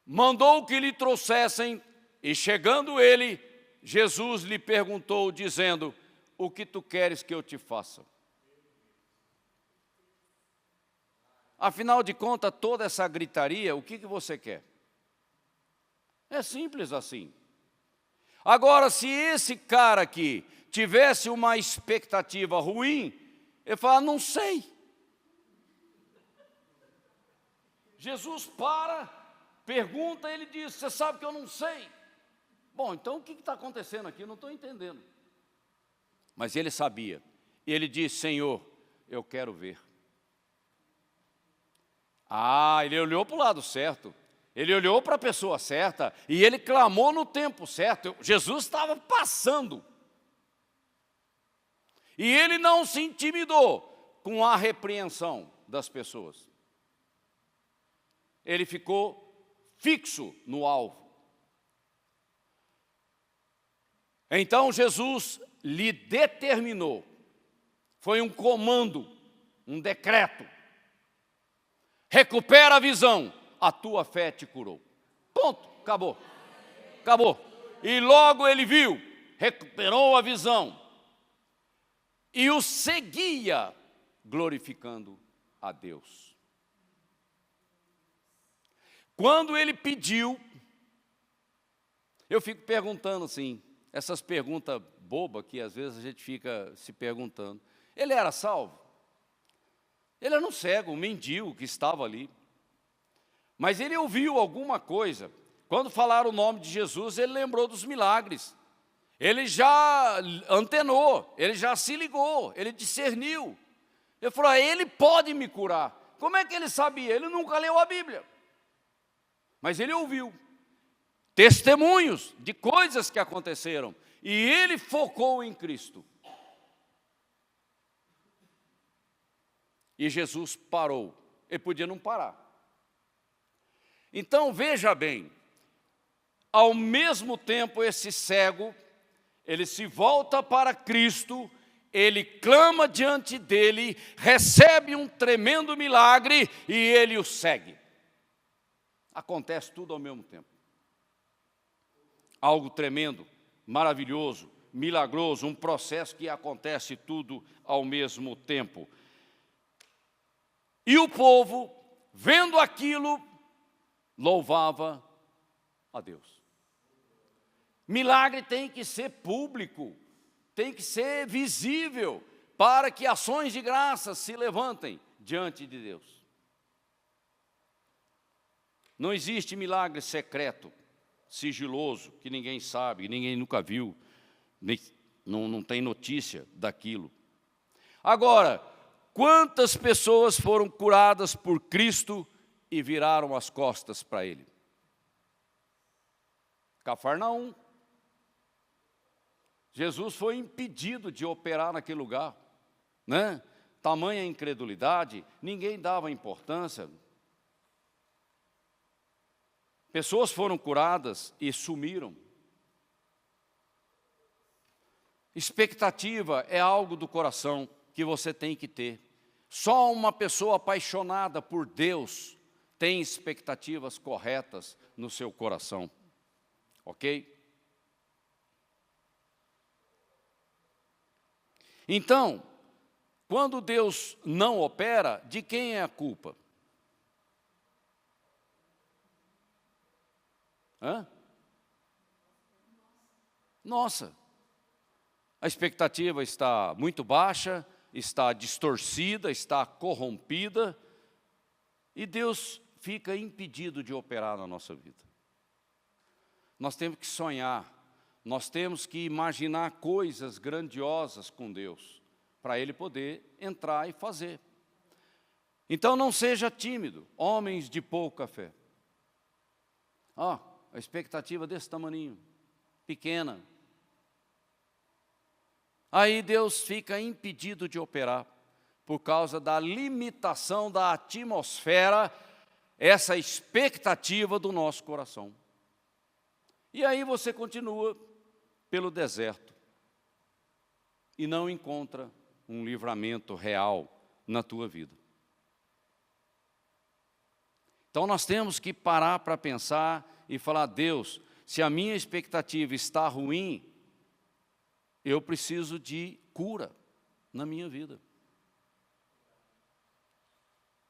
Mandou que lhe trouxessem, e chegando ele, Jesus lhe perguntou, dizendo, o que tu queres que eu te faça? Afinal de contas, toda essa gritaria, o que você quer? É simples assim. Agora, se esse cara aqui tivesse uma expectativa ruim, ele fala, não sei. Jesus para, pergunta, ele diz, você sabe que eu não sei. Bom, então o que está acontecendo aqui? Eu não estou entendendo. Mas ele sabia. E ele disse, Senhor, eu quero ver. Ele olhou para o lado certo. Ele olhou para a pessoa certa e ele clamou no tempo certo. Jesus estava passando. E ele não se intimidou com a repreensão das pessoas. Ele ficou fixo no alvo. Então Jesus lhe determinou, foi um comando, um decreto. Recupera a visão. A tua fé te curou. Ponto, acabou. Acabou. E logo ele viu, recuperou a visão. E o seguia, glorificando a Deus. Quando ele pediu, eu fico perguntando assim, essas perguntas bobas que às vezes a gente fica se perguntando. Ele era salvo? Ele era um cego, um mendigo que estava ali. Mas ele ouviu alguma coisa. Quando falaram o nome de Jesus, ele lembrou dos milagres. Ele já antenou, ele já se ligou, ele discerniu. Ele falou, ele pode me curar. Como é que ele sabia? Ele nunca leu a Bíblia. Mas ele ouviu testemunhos de coisas que aconteceram. E ele focou em Cristo. E Jesus parou. Ele podia não parar. Então, veja bem, ao mesmo tempo esse cego, ele se volta para Cristo, ele clama diante dele, recebe um tremendo milagre e ele o segue. Acontece tudo ao mesmo tempo. Algo tremendo, maravilhoso, milagroso, um processo que acontece tudo ao mesmo tempo. E o povo, vendo aquilo, louvava a Deus. Milagre tem que ser público. tem que ser visível para que ações de graça se levantem diante de Deus. Não existe milagre secreto, sigiloso, que ninguém sabe, que ninguém nunca viu, não tem notícia daquilo. Agora, quantas pessoas foram curadas por Cristo e viraram as costas para Ele? Cafarnaum. Jesus foi impedido de operar naquele lugar, né? Tamanha incredulidade, ninguém dava importância. Pessoas foram curadas e sumiram. Expectativa é algo do coração que você tem que ter. Só uma pessoa apaixonada por Deus tem expectativas corretas no seu coração. Ok? Então, quando Deus não opera, de quem é a culpa? Nossa. A expectativa está muito baixa, está distorcida, está corrompida, e Deus fica impedido de operar na nossa vida. Nós temos que sonhar, nós temos que imaginar coisas grandiosas com Deus, para Ele poder entrar e fazer. Então não seja tímido, homens de pouca fé. A expectativa desse tamaninho, pequena. Aí Deus fica impedido de operar, por causa da limitação da atmosfera, essa expectativa do nosso coração. E aí você continua pelo deserto, e não encontra um livramento real na tua vida. Então nós temos que parar para pensar e falar: Deus, se a minha expectativa está ruim, eu preciso de cura na minha vida.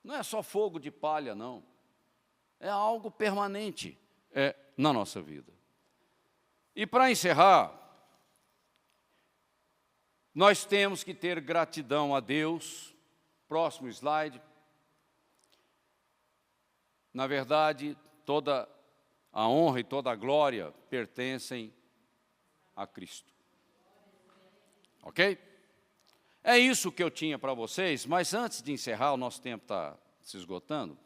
Não é só fogo de palha, não. É algo permanente na nossa vida. E para encerrar, nós temos que ter gratidão a Deus. Próximo slide. Na verdade, toda a honra e toda a glória pertencem a Cristo. Ok? É isso que eu tinha para vocês, mas antes de encerrar, o nosso tempo está se esgotando.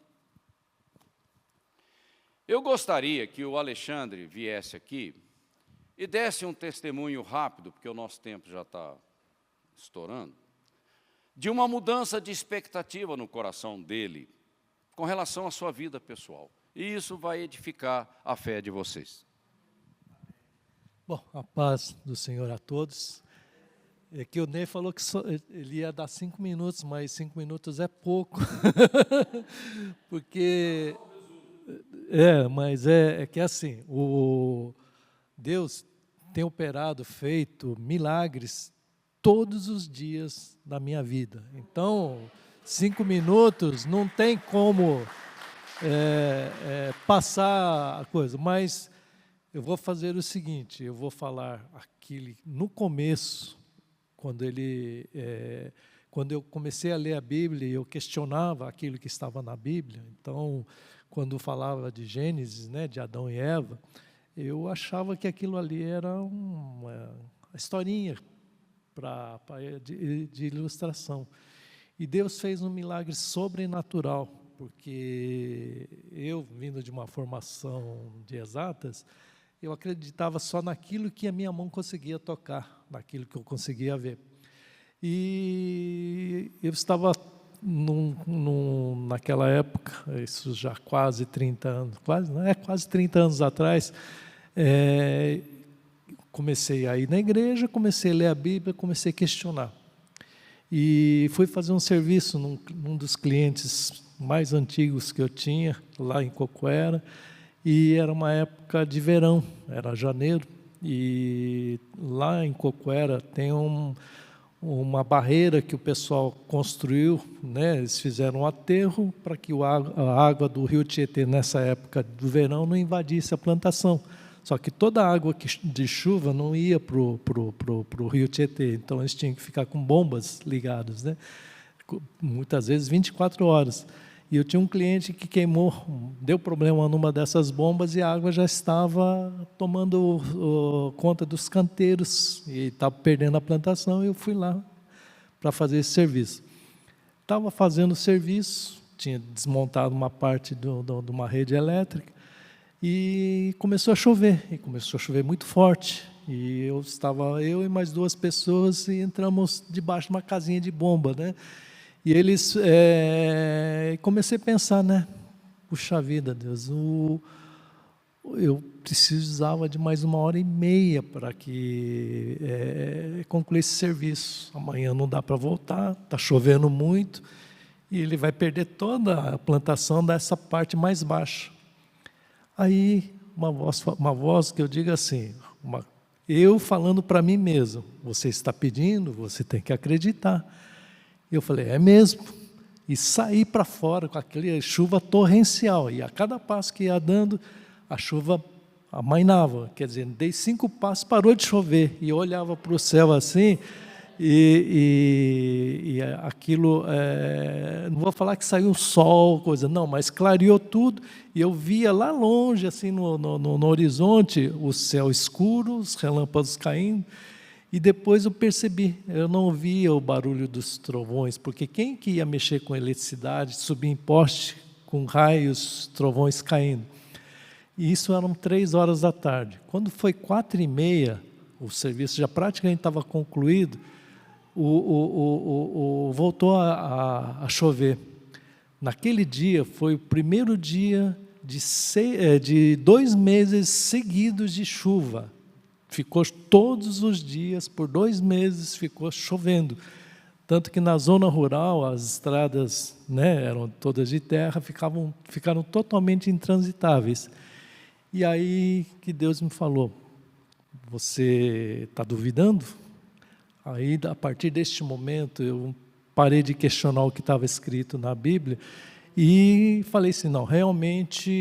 Eu gostaria que o Alexandre viesse aqui e desse um testemunho rápido, porque o nosso tempo já está estourando, de uma mudança de expectativa no coração dele, com relação à sua vida pessoal. E isso vai edificar a fé de vocês. Bom, a paz do Senhor a todos. É que o Ney falou que ele ia dar 5 minutos, mas 5 minutos é pouco. Porque... mas é que assim, Deus tem operado, feito milagres todos os dias da minha vida. Então, 5 minutos não tem como passar a coisa, mas eu vou fazer o seguinte, eu vou falar aquilo no começo, quando eu comecei a ler a Bíblia, eu questionava aquilo que estava na Bíblia. Então, quando falava de Gênesis, né, de Adão e Eva, eu achava que aquilo ali era uma historinha de ilustração. E Deus fez um milagre sobrenatural, porque eu, vindo de uma formação de exatas, eu acreditava só naquilo que a minha mão conseguia tocar, naquilo que eu conseguia ver. E eu estava naquela época, isso já quase 30 anos, quase 30 anos atrás, comecei a ir na igreja, comecei a ler a Bíblia, comecei a questionar. E fui fazer um serviço num dos clientes mais antigos que eu tinha, lá em Cocoera, e era uma época de verão, era janeiro, e lá em Cocoera tem uma barreira que o pessoal construiu, né? Eles fizeram um aterro para que a água do rio Tietê, nessa época do verão, não invadisse a plantação. Só que toda a água de chuva não ia para o rio Tietê, então eles tinham que ficar com bombas ligadas, né? Muitas vezes 24 horas. E eu tinha um cliente que queimou, deu problema numa dessas bombas e a água já estava tomando conta dos canteiros e estava perdendo a plantação, e eu fui lá para fazer esse serviço. Estava fazendo o serviço, tinha desmontado uma parte de uma rede elétrica e começou a chover muito forte. E eu e mais 2 pessoas e entramos debaixo de uma casinha de bomba, né? E eles, comecei a pensar, né? Puxa vida, Deus, eu precisava de mais 1h30 para que concluísse esse serviço. Amanhã não dá para voltar, está chovendo muito, e ele vai perder toda a plantação dessa parte mais baixa. Aí, uma voz que eu digo assim, eu falando para mim mesmo, você está pedindo, você tem que acreditar. Eu falei, é mesmo. E saí para fora com aquela chuva torrencial. E a cada passo que ia dando, a chuva amainava. Quer dizer, dei 5 passos, parou de chover. E eu olhava para o céu assim, e aquilo, não vou falar que saiu um sol, coisa, não, mas clareou tudo. E eu via lá longe, assim, no horizonte, o céu escuro, os relâmpagos caindo. E depois eu percebi, eu não ouvia o barulho dos trovões, porque quem que ia mexer com eletricidade, subir em poste, com raios, trovões caindo? E isso eram 3 horas da tarde. Quando foi 4h30, o serviço já praticamente estava concluído, voltou a chover. Naquele dia, foi o primeiro dia de 2 meses seguidos de chuva. Ficou todos os dias, por 2 meses, ficou chovendo. Tanto que na zona rural, as estradas, né, eram todas de terra, ficaram totalmente intransitáveis. E aí que Deus me falou, você está duvidando? Aí, a partir deste momento, eu parei de questionar o que estava escrito na Bíblia e falei assim, não, realmente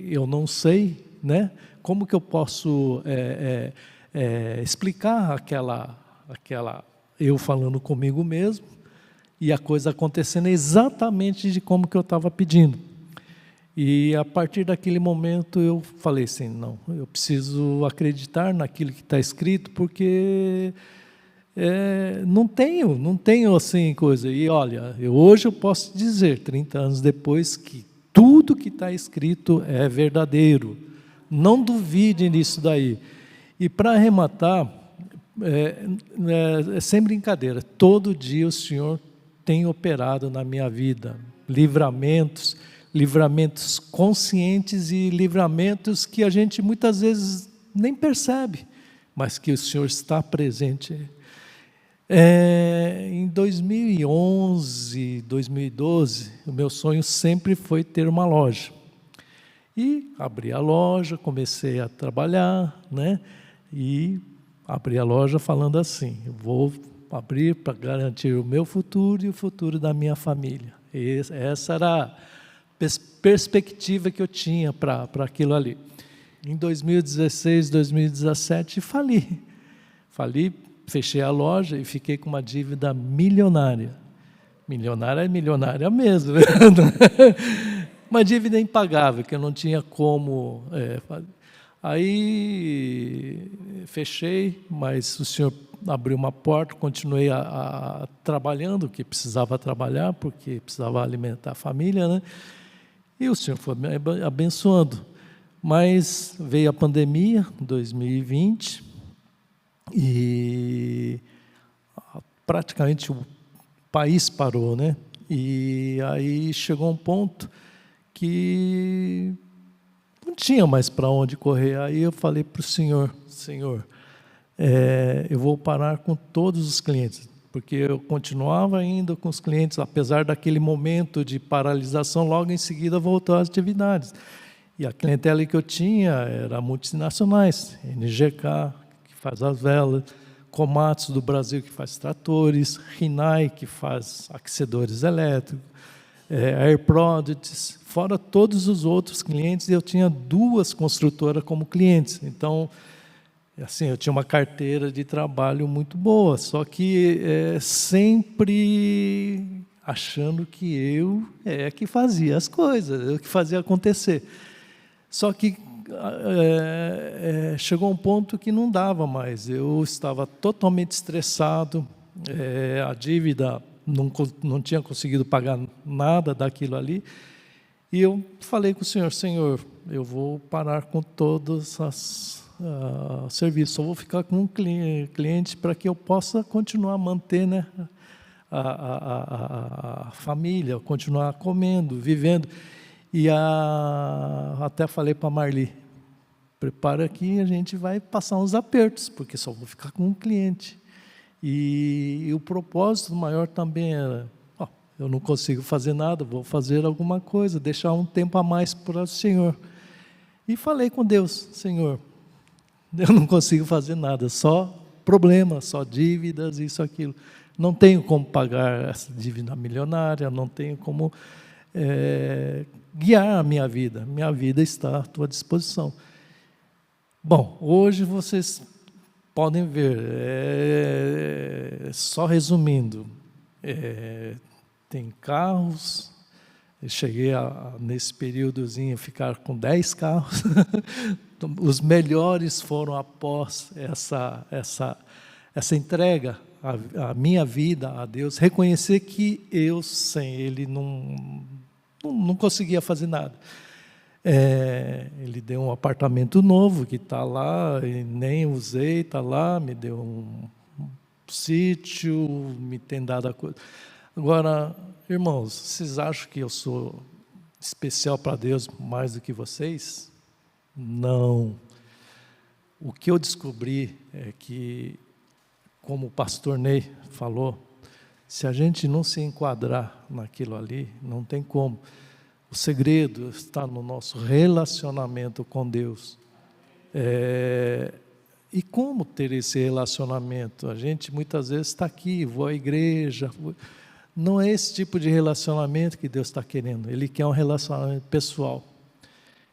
eu não sei, né? Como que eu posso explicar aquela eu falando comigo mesmo e a coisa acontecendo exatamente de como que eu estava pedindo. E a partir daquele momento eu falei assim, não, eu preciso acreditar naquilo que está escrito, porque não tenho assim coisa. E olha, hoje eu posso dizer, 30 anos depois, que tudo que está escrito é verdadeiro. Não duvidem disso daí. E para arrematar, sem brincadeira, todo dia o Senhor tem operado na minha vida livramentos conscientes e livramentos que a gente muitas vezes nem percebe, mas que o Senhor está presente. Em 2011, 2012, o meu sonho sempre foi ter uma loja. E abri a loja, comecei a trabalhar, né? E abri a loja falando assim, eu vou abrir para garantir o meu futuro e o futuro da minha família. Essa era a perspectiva que eu tinha para aquilo ali. Em 2016, 2017, fali, fechei a loja e fiquei com uma dívida milionária. Milionária mesmo. Uma dívida impagável, que eu não tinha como... Aí fechei, mas o Senhor abriu uma porta, continuei trabalhando, o que precisava trabalhar, porque precisava alimentar a família, né? E o Senhor foi me abençoando. Mas veio a pandemia, 2020, e praticamente o país parou, né? E aí chegou um ponto que não tinha mais para onde correr. Aí eu falei para o Senhor, eu vou parar com todos os clientes, porque eu continuava indo com os clientes, apesar daquele momento de paralisação, logo em seguida voltou às atividades. E a clientela que eu tinha era multinacionais, NGK, que faz as velas, Komatsu do Brasil, que faz tratores, Rinnai, que faz aquecedores elétricos, Air Products, fora todos os outros clientes, eu tinha 2 construtoras como clientes. Então, assim, eu tinha uma carteira de trabalho muito boa, só que sempre achando que eu que fazia as coisas, eu que fazia acontecer. Só que chegou um ponto que não dava mais, eu estava totalmente estressado, a dívida, não tinha conseguido pagar nada daquilo ali, e eu falei com o Senhor: Senhor, eu vou parar com todos os serviços, só vou ficar com um cliente para que eu possa continuar a manter, né, a família, continuar comendo, vivendo. E até falei para a Marli: prepara que a gente vai passar uns apertos, porque só vou ficar com um cliente. E o propósito maior também era: eu não consigo fazer nada, vou fazer alguma coisa, deixar um tempo a mais para o Senhor. E falei com Deus: Senhor, eu não consigo fazer nada, só problemas, só dívidas, isso, aquilo. Não tenho como pagar essa dívida milionária, não tenho como guiar a minha vida está à tua disposição. Bom, hoje vocês podem ver, só resumindo, tem carros, eu cheguei nesse períodozinho a ficar com 10 carros, os melhores foram após essa entrega, a minha vida a Deus, reconhecer que eu sem Ele não conseguia fazer nada. Ele deu um apartamento novo que está lá, e nem usei, está lá, me deu um sítio, me tem dado a coisa. Agora, irmãos, vocês acham que eu sou especial para Deus mais do que vocês? Não. O que eu descobri é que, como o pastor Ney falou, se a gente não se enquadrar naquilo ali, não tem como. O segredo está no nosso relacionamento com Deus. E como ter esse relacionamento? A gente muitas vezes está aqui, vou à igreja. Não é esse tipo de relacionamento que Deus está querendo. Ele quer um relacionamento pessoal.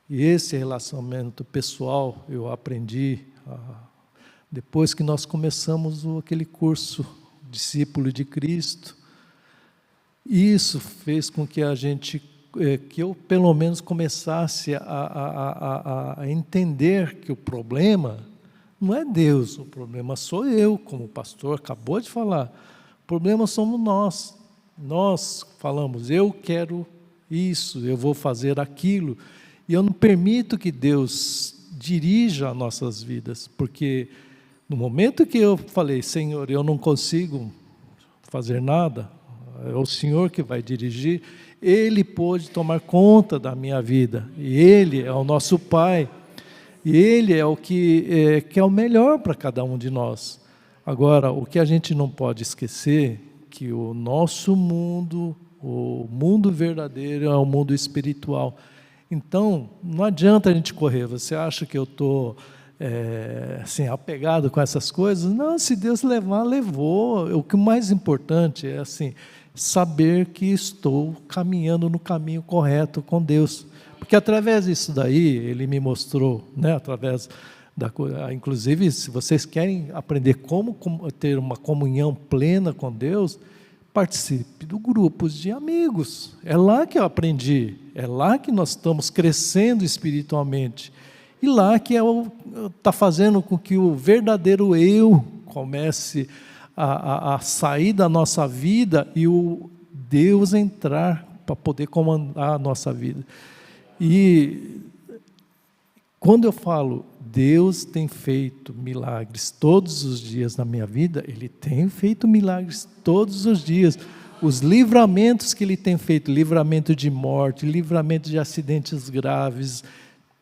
E esse relacionamento pessoal eu aprendi depois que nós começamos aquele curso Discípulo de Cristo. Isso fez com que que eu pelo menos começasse a entender que o problema não é Deus, o problema sou eu, como o pastor acabou de falar. O problema somos nós. Nós falamos: eu quero isso, eu vou fazer aquilo, e eu não permito que Deus dirija as nossas vidas, porque no momento que eu falei: Senhor, eu não consigo fazer nada, é o Senhor que vai dirigir, Ele pôde tomar conta da minha vida, e Ele é o nosso Pai, e Ele é o que é o melhor para cada um de nós. Agora, o que a gente não pode esquecer, que o nosso mundo, o mundo verdadeiro é o mundo espiritual. Então, não adianta a gente correr. Você acha que eu estou assim, apegado com essas coisas? Não, se Deus levar, levou. O que mais importante é assim, saber que estou caminhando no caminho correto com Deus. Porque através disso daí, Ele me mostrou, né, através inclusive, se vocês querem aprender como ter uma comunhão plena com Deus, participe do grupos de amigos. É lá que eu aprendi, é lá que nós estamos crescendo espiritualmente. E lá que está fazendo com que o verdadeiro eu comece a sair da nossa vida e o Deus entrar para poder comandar a nossa vida. E quando eu falo, Deus tem feito milagres todos os dias na minha vida, Ele tem feito milagres todos os dias. Os livramentos que Ele tem feito, livramento de morte, livramento de acidentes graves,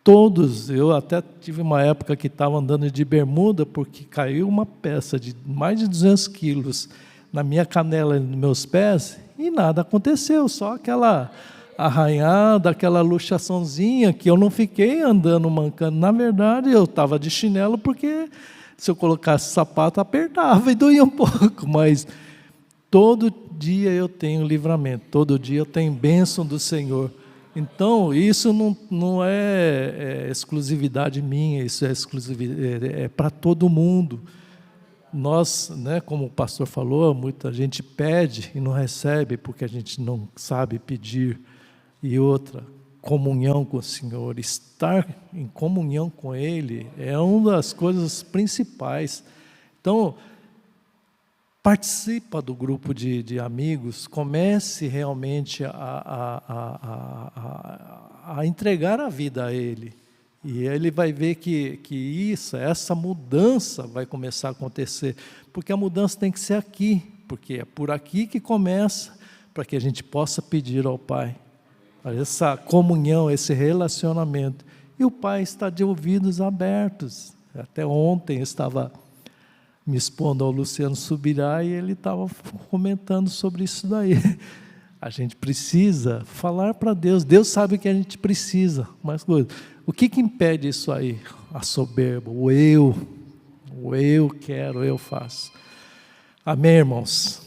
todos. Eu até tive uma época que estava andando de bermuda, porque caiu uma peça de mais de 200 quilos na minha canela e nos meus pés, e nada aconteceu, só aquela arranhada, aquela luxaçãozinha, que eu não fiquei andando mancando. Na verdade, eu estava de chinelo, porque se eu colocasse sapato, apertava e doía um pouco, mas todo dia eu tenho livramento, todo dia eu tenho bênção do Senhor. Então, isso não é exclusividade minha, isso é para todo mundo. Nós, né, como o pastor falou, muita gente pede e não recebe porque a gente não sabe pedir. E outra, comunhão com o Senhor, estar em comunhão com Ele é uma das coisas principais. Então, participa do grupo de amigos, comece realmente a entregar a vida a Ele. E ele vai ver que essa mudança vai começar a acontecer, porque a mudança tem que ser aqui, porque é por aqui que começa, para que a gente possa pedir ao Pai, essa comunhão, esse relacionamento. E o Pai está de ouvidos abertos. Até ontem eu estava me expondo ao Luciano Subirá e ele estava comentando sobre isso daí. A gente precisa falar para Deus. Deus sabe que a gente precisa, mas o que impede isso aí? A soberba, o eu quero, eu faço. Amém, irmãos?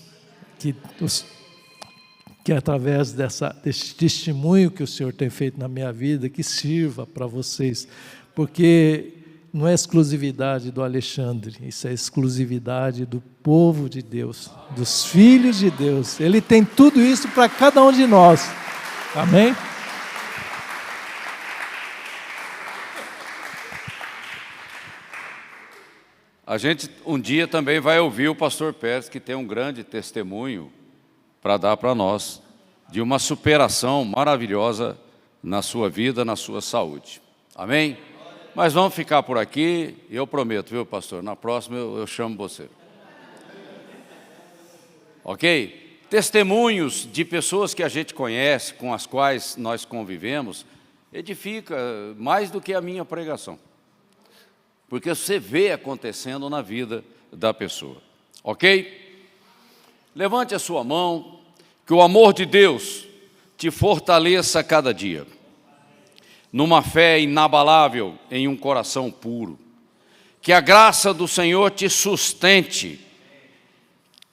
Que através desse testemunho que o Senhor tem feito na minha vida, que sirva para vocês, porque não é exclusividade do Alexandre, isso é exclusividade do povo de Deus, dos filhos de Deus. Ele tem tudo isso para cada um de nós. Amém? A gente um dia também vai ouvir o pastor Pérez, que tem um grande testemunho para dar para nós, de uma superação maravilhosa na sua vida, na sua saúde. Amém? Mas vamos ficar por aqui, eu prometo, viu, pastor? Na próxima eu chamo você. Ok? Testemunhos de pessoas que a gente conhece, com as quais nós convivemos, edifica mais do que a minha pregação. Porque você vê acontecendo na vida da pessoa. Ok? Levante a sua mão, que o amor de Deus te fortaleça a cada dia, numa fé inabalável em um coração puro. Que a graça do Senhor te sustente,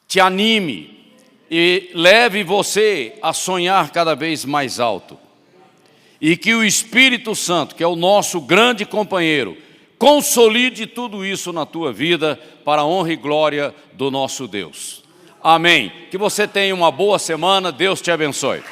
te anime e leve você a sonhar cada vez mais alto. E que o Espírito Santo, que é o nosso grande companheiro, consolide tudo isso na tua vida para a honra e glória do nosso Deus. Amém. Que você tenha uma boa semana. Deus te abençoe.